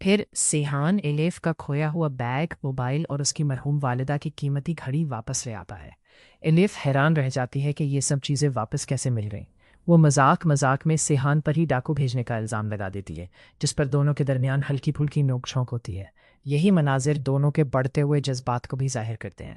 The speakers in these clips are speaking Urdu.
پھر سیحان ایلیف کا کھویا ہوا بیگ، موبائل اور اس کی مرحوم والدہ کی قیمتی گھڑی واپس لے آتا ہے۔ ایلیف حیران رہ جاتی ہے کہ یہ سب چیزیں واپس کیسے مل گئیں۔ وہ مذاق مذاق میں سیحان پر ہی ڈاکو بھیجنے کا الزام لگا دیتی ہے، جس پر دونوں کے درمیان ہلکی پھلکی نوک جھونک ہوتی ہے۔ یہی مناظر دونوں کے بڑھتے ہوئے جذبات کو بھی ظاہر کرتے ہیں۔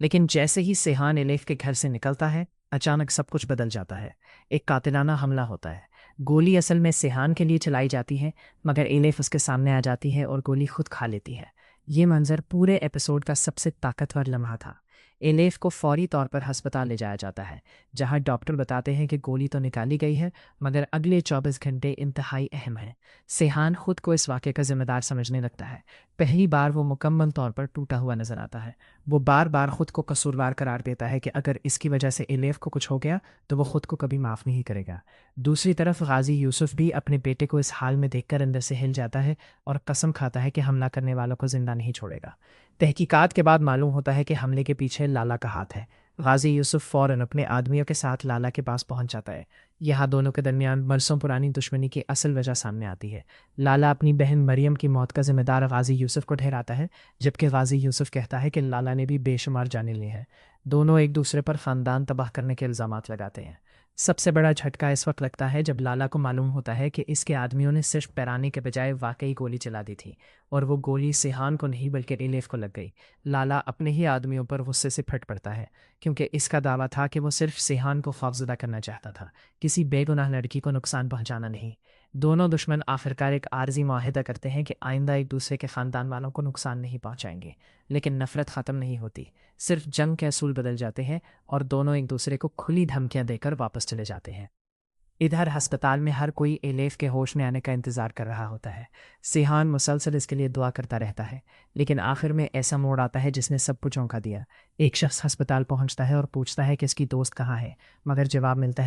لیکن جیسے ہی سیحان ایلیف کے گھر سے نکلتا ہے، اچانک سب کچھ بدل جاتا ہے۔ ایک قاتلانہ حملہ ہوتا ہے۔ گولی اصل میں سیحان کے لیے چلائی جاتی ہے، مگر ایلیف اس کے سامنے آ جاتی ہے اور گولی خود کھا لیتی ہے۔ یہ منظر پورے ایپیسوڈ کا سب سے طاقتور لمحہ تھا۔ ایلیف کو فوری طور پر ہسپتال لے جایا جاتا ہے، جہاں ڈاکٹر بتاتے ہیں کہ گولی تو نکالی گئی ہے، مگر اگلے 24 گھنٹے انتہائی اہم ہیں۔ سیحان خود کو اس واقعے کا ذمہ دار سمجھنے لگتا ہے۔ پہلی بار وہ مکمل طور پر ٹوٹا ہوا نظر آتا ہے۔ وہ بار بار خود کو قصوروار قرار دیتا ہے کہ اگر اس کی وجہ سے ایلیف کو کچھ ہو گیا تو وہ خود کو کبھی معاف نہیں کرے گا۔ دوسری طرف غازی یوسف بھی اپنے بیٹے کو اس حال میں دیکھ کر اندر سے ہل جاتا ہے اور قسم کھاتا ہے کہ حملہ کرنے والوں کو زندہ نہیں چھوڑے گا۔ تحقیقات کے بعد معلوم ہوتا ہے کہ حملے کے پیچھے لالا کا ہاتھ ہے۔ غازی یوسف فوراً اپنے آدمیوں کے ساتھ لالا کے پاس پہنچ جاتا ہے۔ یہاں دونوں کے درمیان برسوں پرانی دشمنی کی اصل وجہ سامنے آتی ہے۔ لالا اپنی بہن مریم کی موت کا ذمہ دار غازی یوسف کو ٹھہراتا ہے، جبکہ غازی یوسف کہتا ہے کہ لالا نے بھی بے شمار جانیں لی ہیں۔ دونوں ایک دوسرے پر خاندان تباہ کرنے کے الزامات لگاتے ہیں۔ سب سے بڑا جھٹکا اس وقت لگتا ہے جب لالا کو معلوم ہوتا ہے کہ اس کے آدمیوں نے صرف پیرانے کے بجائے واقعی گولی چلا دی تھی، اور وہ گولی سیحان کو نہیں بلکہ ایلیف کو لگ گئی۔ لالا اپنے ہی آدمیوں پر غصے سے پھٹ پڑتا ہے، کیونکہ اس کا دعویٰ تھا کہ وہ صرف سیحان کو خوفزدہ کرنا چاہتا تھا، کسی بے گناہ لڑکی کو نقصان پہنچانا نہیں۔ دونوں دشمن آخرکار ایک عارضی معاہدہ کرتے ہیں کہ آئندہ ایک دوسرے کے خاندان والوں کو نقصان نہیں پہنچائیں گے، لیکن نفرت ختم نہیں ہوتی۔ صرف جنگ کے اصول بدل جاتے ہیں اور دونوں ایک دوسرے کو کھلی دھمکیاں دے کر واپس چلے جاتے ہیں۔ ادھر ہسپتال میں ہر کوئی ایلیف کے ہوش میں آنے کا انتظار کر رہا ہوتا ہے۔ سیحان مسلسل اس کے لیے دعا کرتا رہتا ہے، لیکن آخر میں ایسا موڑ آتا ہے جس نے سب کو چونکا دیا۔ ایک شخص ہسپتال پہنچتا ہے اور پوچھتا ہے کہ اس کی دوست کہاں ہے، مگر جواب ملتا ہے